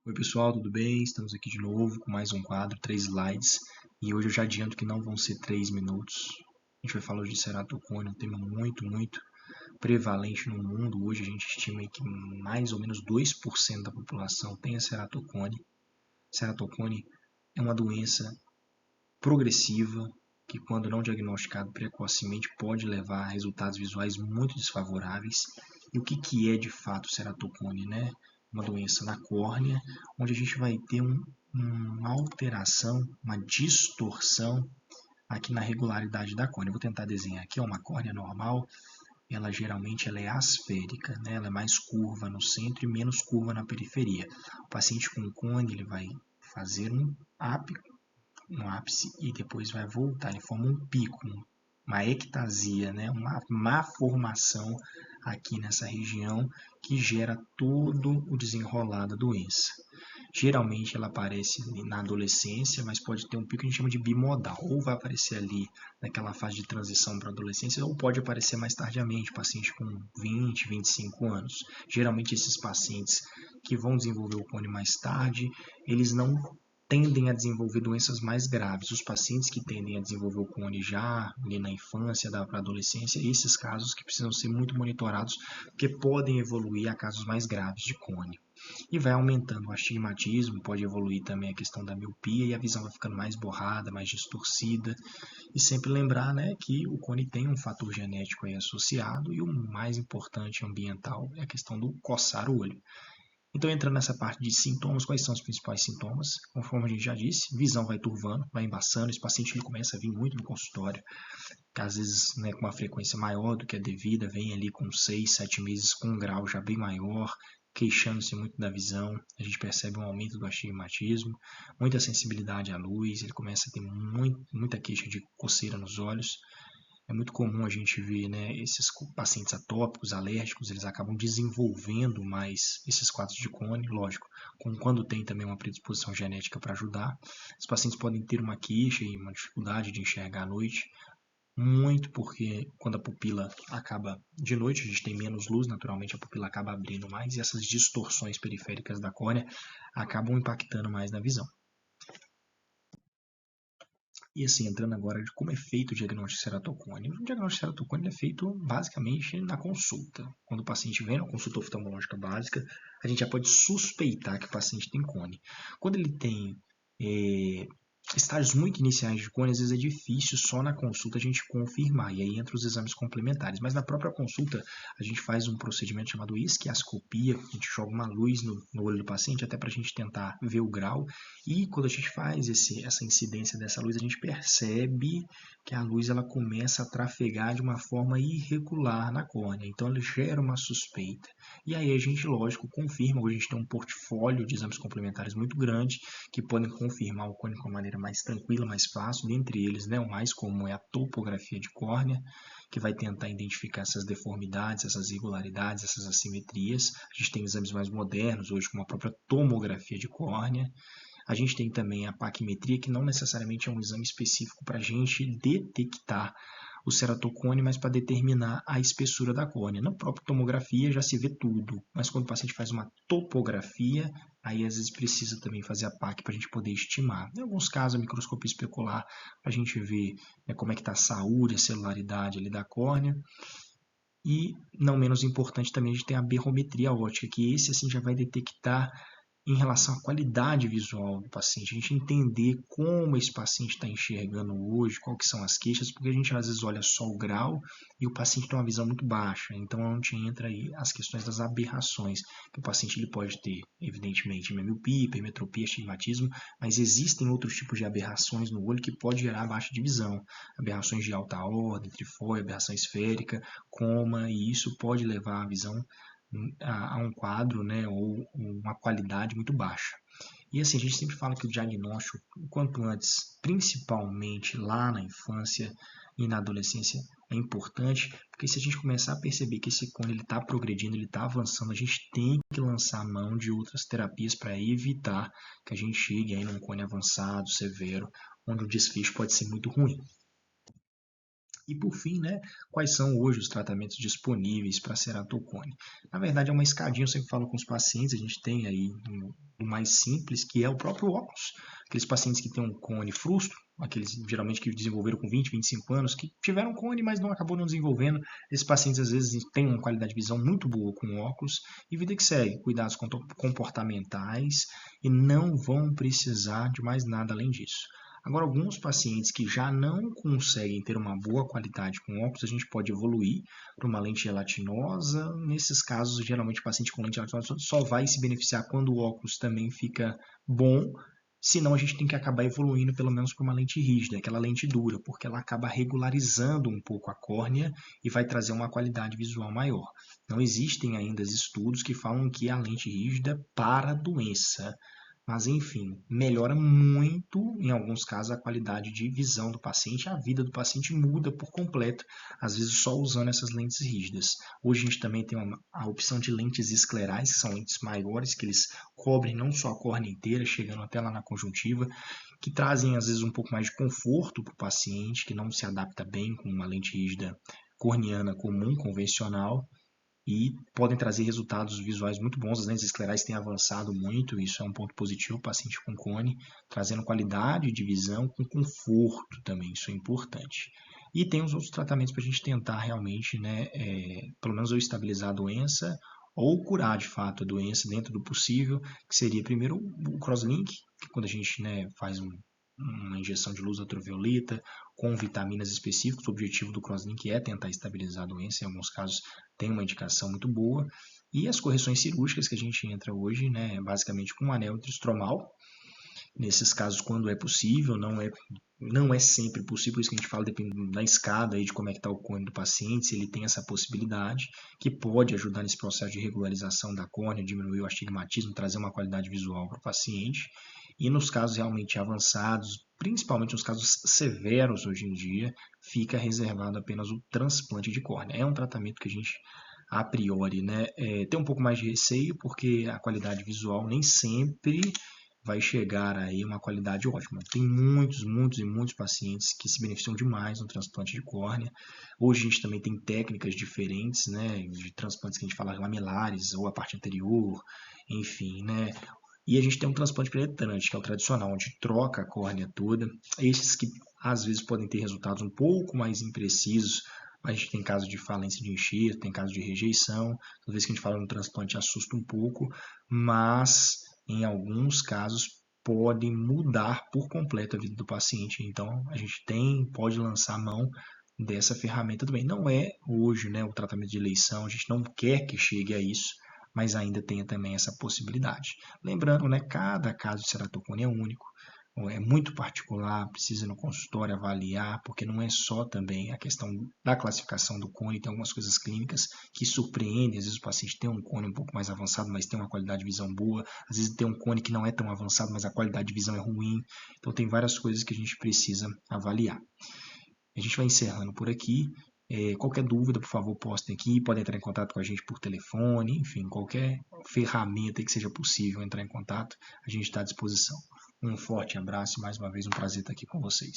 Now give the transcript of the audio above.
Oi pessoal, tudo bem? Estamos aqui de novo com mais um quadro, 3 slides, e hoje eu já adianto que não vão ser 3 minutos. A gente vai falar hoje de ceratocone, um tema muito prevalente no mundo. Hoje a gente estima aí que mais ou menos 2% da população tem a ceratocone. Ceratocone é uma doença progressiva que, quando não diagnosticado precocemente, pode levar a resultados visuais muito desfavoráveis. E o que é de fato ceratocone, né? Uma doença na córnea, onde a gente vai ter uma alteração, uma distorção aqui na regularidade da córnea. Eu vou tentar desenhar aqui uma córnea normal. Ela geralmente é asférica, né? Ela é mais curva no centro e menos curva na periferia. O paciente com cone ele vai fazer um ápice no ápice e depois vai voltar, ele forma um pico, uma ectasia, né? Uma má formação aqui nessa região que gera todo o desenrolar da doença. Geralmente ela aparece na adolescência, mas pode ter um pico que a gente chama de bimodal, ou vai aparecer ali naquela fase de transição para a adolescência, ou pode aparecer mais tardiamente, paciente com 20, 25 anos. Geralmente esses pacientes que vão desenvolver o cone mais tarde, eles não tendem a desenvolver doenças mais graves. Os pacientes que tendem a desenvolver o cone já ali na infância, para a adolescência, esses casos que precisam ser muito monitorados, porque podem evoluir a casos mais graves de cone. E vai aumentando o astigmatismo, pode evoluir também a questão da miopia e a visão vai ficando mais borrada, mais distorcida. E sempre lembrar, né, que o cone tem um fator genético aí associado e o mais importante ambiental é a questão do coçar o olho. Então, entrando nessa parte de sintomas, quais são os principais sintomas? Conforme a gente já disse, visão vai turvando, vai embaçando, esse paciente ele começa a vir muito no consultório, às vezes, né, com uma frequência maior do que a devida, vem ali com 6, 7 meses com um grau já bem maior, queixando-se muito da visão, a gente percebe um aumento do astigmatismo, muita sensibilidade à luz, ele começa a ter muita queixa de coceira nos olhos. É muito comum a gente ver, né, esses pacientes atópicos, alérgicos, eles acabam desenvolvendo mais esses quadros de cone, lógico, quando tem também uma predisposição genética para ajudar. Os pacientes podem ter uma queixa e uma dificuldade de enxergar à noite, muito porque quando a pupila acaba de noite, a gente tem menos luz, naturalmente a pupila acaba abrindo mais e essas distorções periféricas da córnea acabam impactando mais na visão. E assim, entrando agora de como é feito o diagnóstico de ceratocone. O diagnóstico de ceratocone é feito basicamente na consulta. Quando o paciente vem na consulta oftalmológica básica, a gente já pode suspeitar que o paciente tem cone. Quando ele tem estágios muito iniciais de cone, às vezes é difícil só na consulta a gente confirmar, e aí entra os exames complementares. Mas na própria consulta, a gente faz um procedimento chamado esquiascopia, a gente joga uma luz no olho do paciente, até para a gente tentar ver o grau, e quando a gente faz essa incidência dessa luz, a gente percebe que a luz ela começa a trafegar de uma forma irregular na córnea, então ela gera uma suspeita. E aí a gente, lógico, confirma, hoje a gente tem um portfólio de exames complementares muito grande, que podem confirmar o cone de uma maneira mais tranquila, mais fácil. Dentre eles, né, o mais comum é a topografia de córnea, que vai tentar identificar essas deformidades, essas irregularidades, essas assimetrias. A gente tem exames mais modernos hoje, como a própria tomografia de córnea. A gente tem também a paquimetria, que não necessariamente é um exame específico para a gente detectar o ceratocone, mas para determinar a espessura da córnea. Na própria tomografia já se vê tudo, mas quando o paciente faz uma topografia, aí às vezes precisa também fazer a PAC para a gente poder estimar. Em alguns casos, a microscopia especular para a gente ver, né, como é que está a saúde, a celularidade ali da córnea. E, não menos importante também, a gente tem a berrometria óptica, que esse assim já vai detectar em relação à qualidade visual do paciente, a gente entender como esse paciente está enxergando hoje, quais que são as queixas, porque a gente às vezes olha só o grau e o paciente tem uma visão muito baixa, então é onde entra aí as questões das aberrações, que o paciente ele pode ter, evidentemente, miopia, hipermetropia, astigmatismo, mas existem outros tipos de aberrações no olho que pode gerar baixa de visão, aberrações de alta ordem, trifóia, aberração esférica, coma, e isso pode levar a visão a um quadro, né, ou uma qualidade muito baixa. E assim, a gente sempre fala que o diagnóstico, o quanto antes, principalmente lá na infância e na adolescência, é importante, porque se a gente começar a perceber que esse cone está progredindo, ele está avançando, a gente tem que lançar a mão de outras terapias para evitar que a gente chegue aí num cone avançado, severo, onde o desfecho pode ser muito ruim. E por fim, né, quais são hoje os tratamentos disponíveis para ceratocone? Na verdade, é uma escadinha, eu sempre falo com os pacientes, a gente tem aí exemplo mais simples, que é o próprio óculos. Aqueles pacientes que têm um cone frustro, aqueles geralmente que desenvolveram com 20, 25 anos, que tiveram cone, mas acabou não desenvolvendo. Esses pacientes às vezes têm uma qualidade de visão muito boa com óculos e vida que segue, cuidados comportamentais e não vão precisar de mais nada além disso. Agora, alguns pacientes que já não conseguem ter uma boa qualidade com óculos, a gente pode evoluir para uma lente gelatinosa. Nesses casos, geralmente o paciente com lente gelatinosa só vai se beneficiar quando o óculos também fica bom. Senão a gente tem que acabar evoluindo pelo menos para uma lente rígida, aquela lente dura, porque ela acaba regularizando um pouco a córnea e vai trazer uma qualidade visual maior. Não existem ainda estudos que falam que a lente rígida para a doença. Mas, enfim, melhora muito, em alguns casos, a qualidade de visão do paciente. A vida do paciente muda por completo, às vezes só usando essas lentes rígidas. Hoje a gente também tem a opção de lentes esclerais, que são lentes maiores, que eles cobrem não só a córnea inteira, chegando até lá na conjuntiva, que trazem, às vezes, um pouco mais de conforto para o paciente, que não se adapta bem com uma lente rígida corneana comum, convencional, e podem trazer resultados visuais muito bons. As lentes esclerais têm avançado muito, isso é um ponto positivo, o paciente com cone, trazendo qualidade de visão com conforto também, isso é importante. E tem os outros tratamentos para a gente tentar realmente, né, pelo menos ou estabilizar a doença, ou curar de fato a doença dentro do possível, que seria primeiro o crosslink, que quando a gente, né, faz uma injeção de luz ultravioleta com vitaminas específicas. O objetivo do crosslink é tentar estabilizar a doença, em alguns casos tem uma indicação muito boa. E as correções cirúrgicas que a gente entra hoje, né, basicamente com um anel intrastromal. Nesses casos, quando é possível, não é sempre possível, por isso que a gente fala, dependendo da escada aí, de como é que está o cone do paciente, se ele tem essa possibilidade, que pode ajudar nesse processo de regularização da córnea, diminuir o astigmatismo, trazer uma qualidade visual para o paciente. E nos casos realmente avançados, principalmente nos casos severos hoje em dia, fica reservado apenas o transplante de córnea. É um tratamento que a gente, a priori, né, tem um pouco mais de receio, porque a qualidade visual nem sempre vai chegar aí uma qualidade ótima. Tem muitos pacientes que se beneficiam demais no transplante de córnea. Hoje a gente também tem técnicas diferentes, né, de transplantes que a gente fala lamelares ou a parte anterior, enfim, né. E a gente tem um transplante penetrante, que é o tradicional, onde troca a córnea toda. Esses que às vezes podem ter resultados um pouco mais imprecisos. A gente tem casos de falência de enxerto, tem casos de rejeição. Toda vez que a gente fala no transplante assusta um pouco, mas em alguns casos podem mudar por completo a vida do paciente. Então a gente pode lançar a mão dessa ferramenta também. Não é hoje, né, o tratamento de eleição, a gente não quer que chegue a isso, mas ainda tenha também essa possibilidade. Lembrando, né, cada caso de ceratocone é único, é muito particular, precisa no consultório avaliar, porque não é só também a questão da classificação do cone, tem algumas coisas clínicas que surpreendem, às vezes o paciente tem um cone um pouco mais avançado, mas tem uma qualidade de visão boa, às vezes tem um cone que não é tão avançado, mas a qualidade de visão é ruim, então tem várias coisas que a gente precisa avaliar. A gente vai encerrando por aqui. Qualquer dúvida, por favor, postem aqui. Podem entrar em contato com a gente por telefone, enfim, qualquer ferramenta que seja possível entrar em contato, a gente está à disposição. Um forte abraço e mais uma vez um prazer estar aqui com vocês.